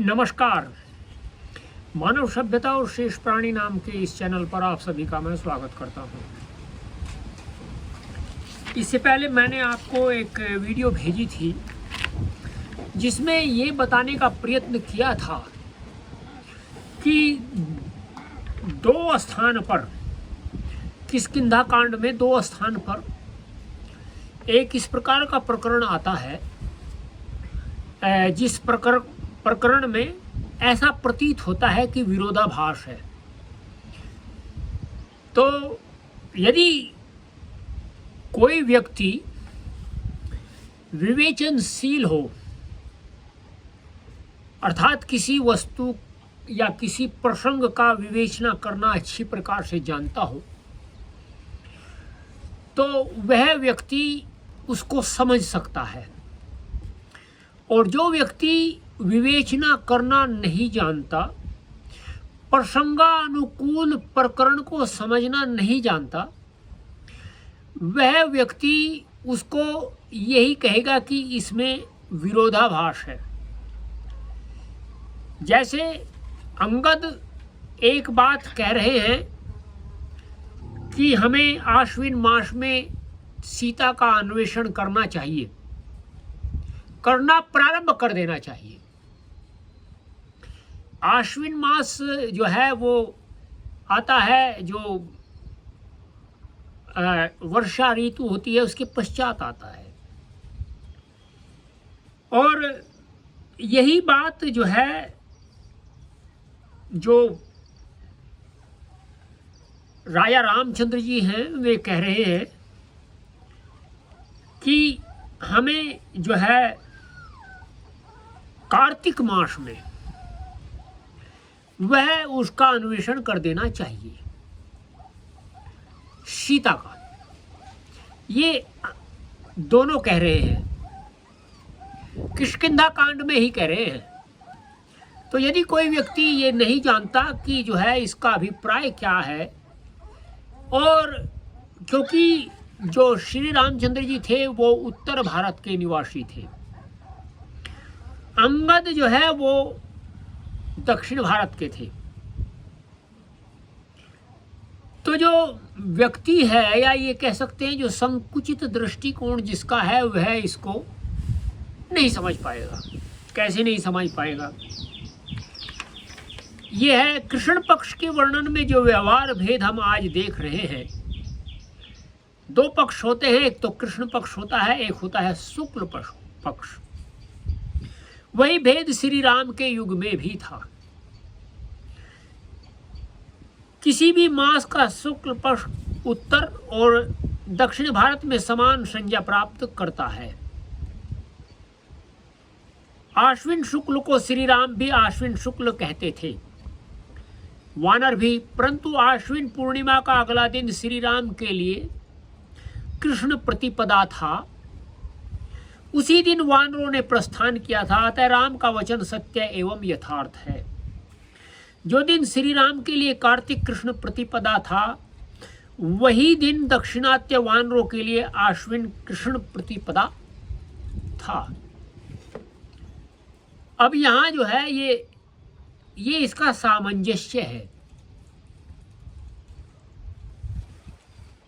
नमस्कार। मानव सभ्यता और शेष प्राणी नाम के इस चैनल पर आप सभी का मैं स्वागत करता हूं। इससे पहले मैंने आपको एक वीडियो भेजी थी जिसमें ये बताने का प्रयत्न किया था कि दो स्थान पर, किष्किंधा कांड में दो स्थान पर एक इस प्रकार का प्रकरण आता है जिस प्रकरण में ऐसा प्रतीत होता है कि विरोधाभास है। तो यदि कोई व्यक्ति विवेचनशील हो, अर्थात किसी वस्तु या किसी प्रसंग का विवेचना करना अच्छी प्रकार से जानता हो, तो वह व्यक्ति उसको समझ सकता है। और जो व्यक्ति विवेचना करना नहीं जानता, प्रसंगानुकूल प्रकरण को समझना नहीं जानता, वह व्यक्ति उसको यही कहेगा कि इसमें विरोधाभास है। जैसे अंगद एक बात कह रहे हैं कि हमें आश्विन मास में सीता का अन्वेषण करना चाहिए, करना प्रारंभ कर देना चाहिए। आश्विन मास जो है वो आता है, जो वर्षा ऋतु होती है उसके पश्चात आता है। और यही बात जो है, जो राजा रामचंद्र जी हैं वे कह रहे हैं कि हमें जो है कार्तिक मास में वह उसका अन्वेषण कर देना चाहिए, सीता का। ये दोनों कह रहे हैं, किष्किंधा कांड में ही कह रहे हैं। तो यदि कोई व्यक्ति ये नहीं जानता कि जो है इसका अभिप्राय क्या है, और क्योंकि जो श्री रामचंद्र जी थे वो उत्तर भारत के निवासी थे, अंगद जो है वो दक्षिण भारत के थे, तो जो व्यक्ति है, या ये कह सकते हैं जो संकुचित दृष्टिकोण जिसका है, वह इसको नहीं समझ पाएगा। कैसे नहीं समझ पाएगा? यह है कृष्ण पक्ष के वर्णन में जो व्यवहार भेद हम आज देख रहे हैं। दो पक्ष होते हैं, एक तो कृष्ण पक्ष होता है, एक होता है शुक्ल पक्ष। वही भेद श्री राम के युग में भी था। किसी भी मास का शुक्ल पक्ष उत्तर और दक्षिण भारत में समान संज्ञा प्राप्त करता है। आश्विन शुक्ल को श्री राम भी आश्विन शुक्ल कहते थे, वानर भी, परंतु आश्विन पूर्णिमा का अगला दिन श्री राम के लिए कृष्ण प्रतिपदा था। उसी दिन वानरों ने प्रस्थान किया था, अतः राम का वचन सत्य एवं यथार्थ है। जो दिन श्री राम के लिए कार्तिक कृष्ण प्रतिपदा था, वही दिन दक्षिणात्य वानरों के लिए आश्विन कृष्ण प्रतिपदा था। अब यहाँ जो है ये इसका सामंजस्य है।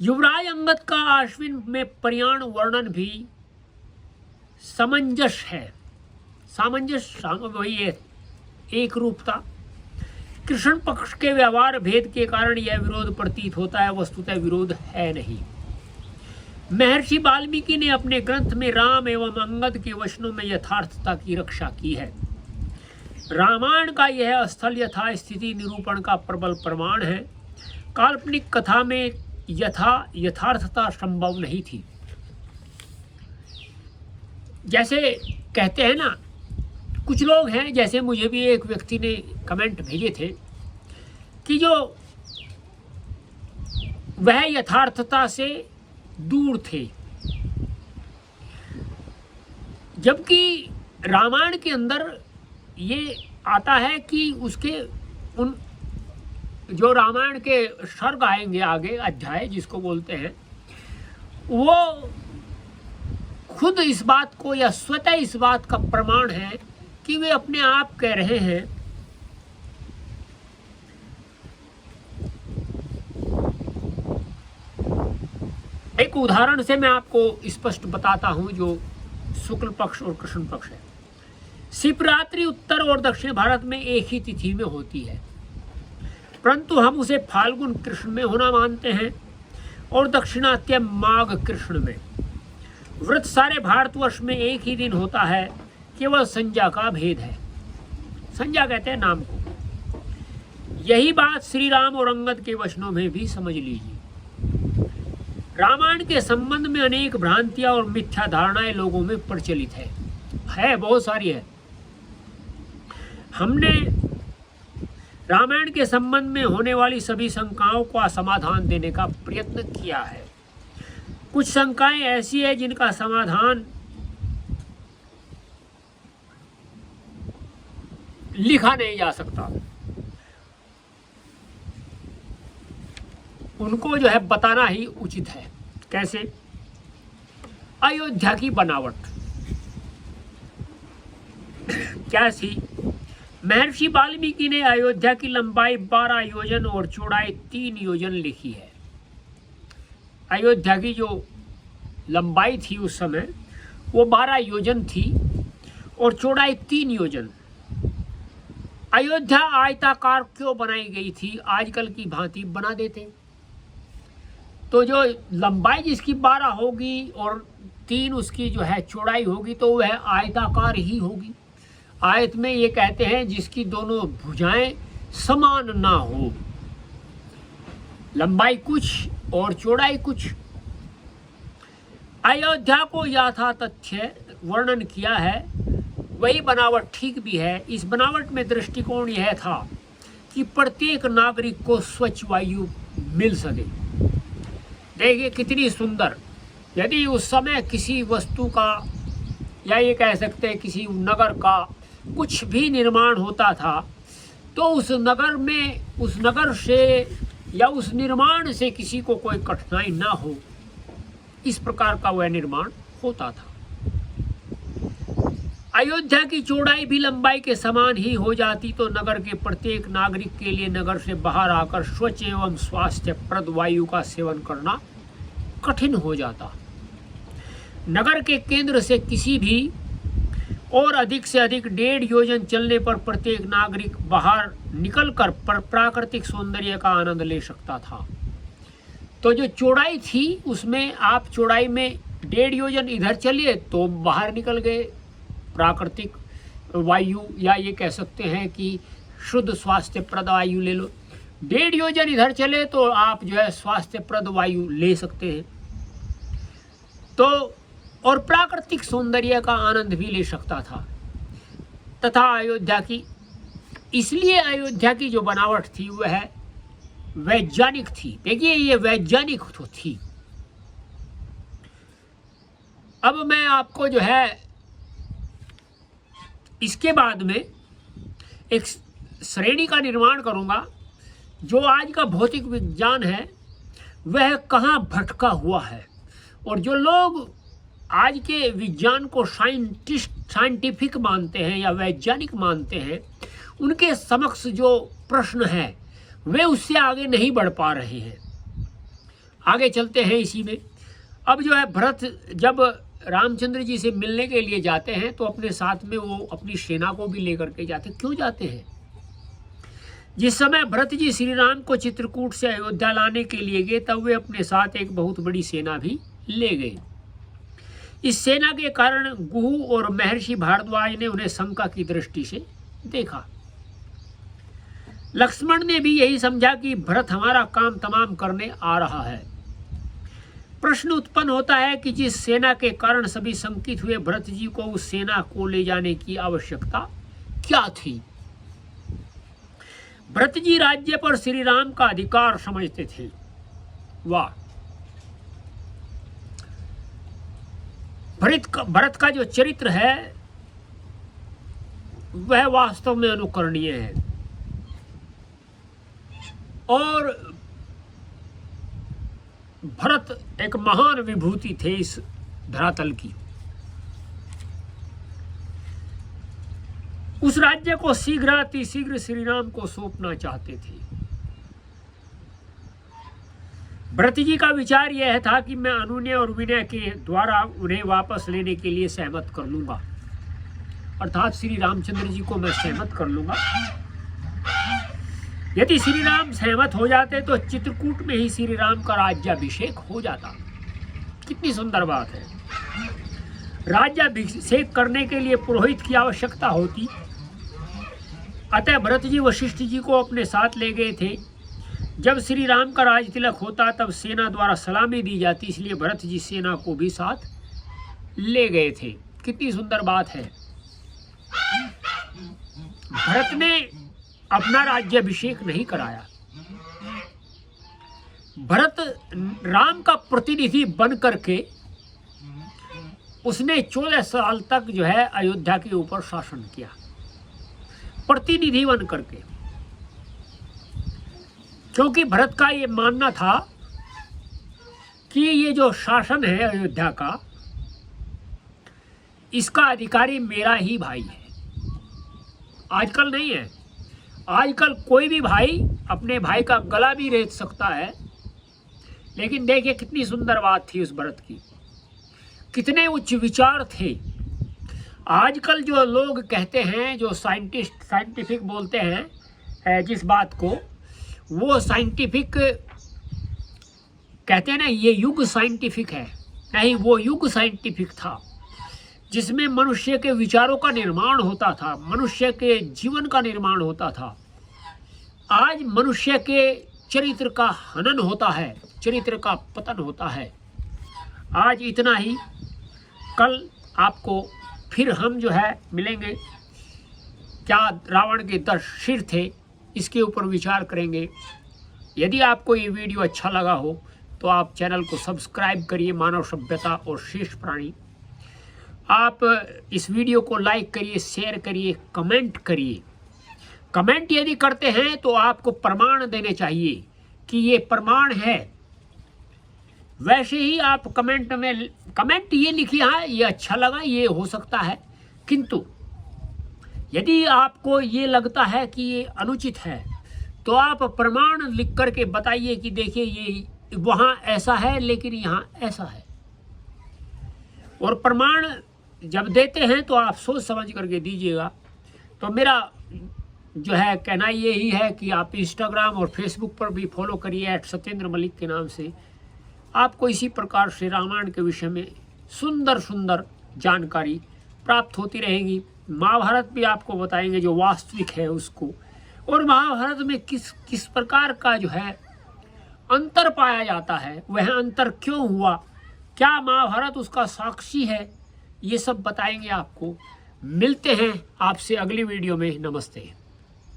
युवराज अंगद का आश्विन में प्रयाण वर्णन भी समंजस है। सामंजस्य वही है, एक रूपता। कृष्ण पक्ष के व्यवहार भेद के कारण यह विरोध प्रतीत होता है, वस्तुतः विरोध है नहीं। महर्षि वाल्मीकि ने अपने ग्रंथ में राम एवं अंगद के वचनों में यथार्थता की रक्षा की है। रामायण का यह स्थल यथा स्थिति निरूपण का प्रबल प्रमाण है। काल्पनिक कथा में यथार्थता संभव नहीं थी। जैसे कहते हैं ना, कुछ लोग हैं, जैसे मुझे भी एक व्यक्ति ने कमेंट भेजे थे कि जो वह यथार्थता से दूर थे, जबकि रामायण के अंदर ये आता है कि उसके उन जो रामायण के सर्ग आएंगे आगे, अध्याय जिसको बोलते हैं, वो खुद इस बात को या स्वतः इस बात का प्रमाण है कि वे अपने आप कह रहे हैं एक उदाहरण से मैं आपको स्पष्ट बताता हूं, जो शुक्ल पक्ष और कृष्ण पक्ष है। शिवरात्रि उत्तर और दक्षिण भारत में एक ही तिथि में होती है, परंतु हम उसे फाल्गुन कृष्ण में होना मानते हैं और दक्षिणात्य माघ कृष्ण में। व्रत सारे भारतवर्ष में एक ही दिन होता है, केवल संज्ञा का भेद है। संज्ञा कहते हैं नाम को। यही बात श्री राम और अंगद के वचनों में भी समझ लीजिए। रामायण के संबंध में अनेक भ्रांतियां और मिथ्या धारणाएं लोगों में प्रचलित है, बहुत सारी है। हमने रामायण के संबंध में होने वाली सभी शंकाओं का समाधान देने का प्रयत्न किया है। कुछ शंकाएं ऐसी है जिनका समाधान लिखा नहीं जा सकता, उनको जो है बताना ही उचित है। कैसे? अयोध्या की बनावट क्या थी? महर्षि वाल्मीकि ने अयोध्या की लंबाई 12 योजन और चौड़ाई 3 योजन लिखी है। अयोध्या की जो लंबाई थी उस समय वो 12 योजन थी और चौड़ाई 3 योजन। अयोध्या आयताकार क्यों बनाई गई थी? आजकल की भांति बना देते तो जो लंबाई जिसकी 12 होगी और 3 उसकी जो है चौड़ाई होगी तो वह आयताकार ही होगी। आयत में ये कहते हैं जिसकी दोनों भुजाएं समान ना हो, लंबाई कुछ और चौड़ाई कुछ। अयोध्या को यथा तथ्य वर्णन किया है, वही बनावट ठीक भी है। इस बनावट में दृष्टिकोण यह था कि प्रत्येक नागरिक को स्वच्छ वायु मिल सके। देखिए कितनी सुंदर। यदि उस समय किसी वस्तु का या ये कह सकते हैं किसी नगर का कुछ भी निर्माण होता था तो उस नगर से या उस निर्माण से किसी को कोई कठिनाई ना हो, इस प्रकार का वह निर्माण होता था। अयोध्या की चौड़ाई भी लंबाई के समान ही हो जाती तो नगर के प्रत्येक नागरिक के लिए नगर से बाहर आकर स्वच्छ एवं स्वास्थ्यप्रद वायु का सेवन करना कठिन हो जाता। नगर के केंद्र से किसी भी और अधिक से अधिक 1.5 योजन चलने पर प्रत्येक नागरिक बाहर निकलकर प्राकृतिक सौंदर्य का आनंद ले सकता था। तो जो चौड़ाई थी उसमें आप चौड़ाई में 1.5 योजन इधर चलिए तो बाहर निकल गए, प्राकृतिक वायु या ये कह सकते हैं कि शुद्ध स्वास्थ्यप्रद वायु ले लो। 1.5 योजन इधर चले तो आप जो है स्वास्थ्यप्रद वायु ले सकते हैं, तो और प्राकृतिक सौंदर्य का आनंद भी ले सकता था। तथा इसलिए अयोध्या की जो बनावट थी वह वैज्ञानिक थी। देखिए ये वैज्ञानिक तो थी। अब मैं आपको जो है इसके बाद में एक श्रेणी का निर्माण करूंगा। जो आज का भौतिक विज्ञान है वह कहाँ भटका हुआ है, और जो लोग आज के विज्ञान को साइंटिफिक मानते हैं या वैज्ञानिक मानते हैं, उनके समक्ष जो प्रश्न है वे उससे आगे नहीं बढ़ पा रहे हैं। आगे चलते हैं इसी में। अब जो है भरत जब रामचंद्र जी से मिलने के लिए जाते हैं तो अपने साथ में वो अपनी सेना को भी लेकर के जाते। क्यों जाते हैं? जिस समय भरत जी श्री राम को चित्रकूट से अयोध्या लाने के लिए गए तब वे अपने साथ एक बहुत बड़ी सेना भी ले गए। इस सेना के कारण गुहू और महर्षि भारद्वाज ने उन्हें शंका की दृष्टि से देखा। लक्ष्मण ने भी यही समझा कि भरत हमारा काम तमाम करने आ रहा है। प्रश्न उत्पन्न होता है कि जिस सेना के कारण सभी शंकित हुए, भरत जी को उस सेना को ले जाने की आवश्यकता क्या थी? भरत जी राज्य पर श्री राम का अधिकार समझते थे। वाह! भरत का जो चरित्र है वह वास्तव में अनुकरणीय है और भरत एक महान विभूति थे इस धरातल की। उस राज्य को शीघ्र श्री राम को सौंपना चाहते थे। भरत जी का विचार यह था कि मैं अनुनय और विनय के द्वारा उन्हें वापस लेने के लिए सहमत कर लूंगा, अर्थात श्री रामचंद्र जी को मैं सहमत कर लूंगा। यदि श्री राम सहमत हो जाते तो चित्रकूट में ही श्री राम का राज्याभिषेक हो जाता। कितनी सुंदर बात है। राज्याभिषेक करने के लिए पुरोहित की आवश्यकता होती, अतः भरत जी वशिष्ठ जी को अपने साथ ले गए थे। जब श्री राम का राज तिलक होता तब सेना द्वारा सलामी दी जाती, इसलिए भरत जी सेना को भी साथ ले गए थे। कितनी सुंदर बात है। भरत ने अपना राज्याभिषेक नहीं कराया। भरत राम का प्रतिनिधि बन करके उसने 14 साल तक जो है अयोध्या के ऊपर शासन किया, प्रतिनिधि बन करके। क्योंकि भरत का ये मानना था कि ये जो शासन है अयोध्या का, इसका अधिकारी मेरा ही भाई है। आजकल नहीं है। आजकल कोई भी भाई अपने भाई का गला भी रेत सकता है। लेकिन देखिए कितनी सुंदर बात थी उस भरत की, कितने उच्च विचार थे। आजकल जो लोग कहते हैं, जो साइंटिफिक बोलते हैं जिस बात को, वो साइंटिफिक कहते हैं ना, ये युग साइंटिफिक है। नहीं, वो युग साइंटिफिक था जिसमें मनुष्य के विचारों का निर्माण होता था, मनुष्य के जीवन का निर्माण होता था। आज मनुष्य के चरित्र का हनन होता है, चरित्र का पतन होता है। आज इतना ही। कल आपको फिर हम जो है मिलेंगे। क्या रावण के 10 सिर थे, इसके ऊपर विचार करेंगे। यदि आपको ये वीडियो अच्छा लगा हो तो आप चैनल को सब्सक्राइब करिए, मानव सभ्यता और शेष प्राणी। आप इस वीडियो को लाइक करिए, शेयर करिए, कमेंट करिए। कमेंट यदि करते हैं तो आपको प्रमाण देने चाहिए कि ये प्रमाण है। वैसे ही आप कमेंट में कमेंट ये लिखिए, हाँ ये अच्छा लगा, ये हो सकता है। किंतु यदि आपको ये लगता है कि ये अनुचित है तो आप प्रमाण लिख करके बताइए कि देखिए ये वहाँ ऐसा है लेकिन यहाँ ऐसा है। और प्रमाण जब देते हैं तो आप सोच समझ करके दीजिएगा। तो मेरा जो है कहना यही है कि आप इंस्टाग्राम और फेसबुक पर भी फॉलो करिए @सत्येंद्र मलिक के नाम से। आपको इसी प्रकार से रामायण के विषय में सुंदर सुंदर जानकारी प्राप्त होती रहेगी। महाभारत भी आपको बताएंगे जो वास्तविक है उसको, और महाभारत में किस प्रकार का जो है अंतर पाया जाता है, वह अंतर क्यों हुआ, क्या महाभारत उसका साक्षी है, ये सब बताएंगे आपको। मिलते हैं आपसे अगली वीडियो में। नमस्ते।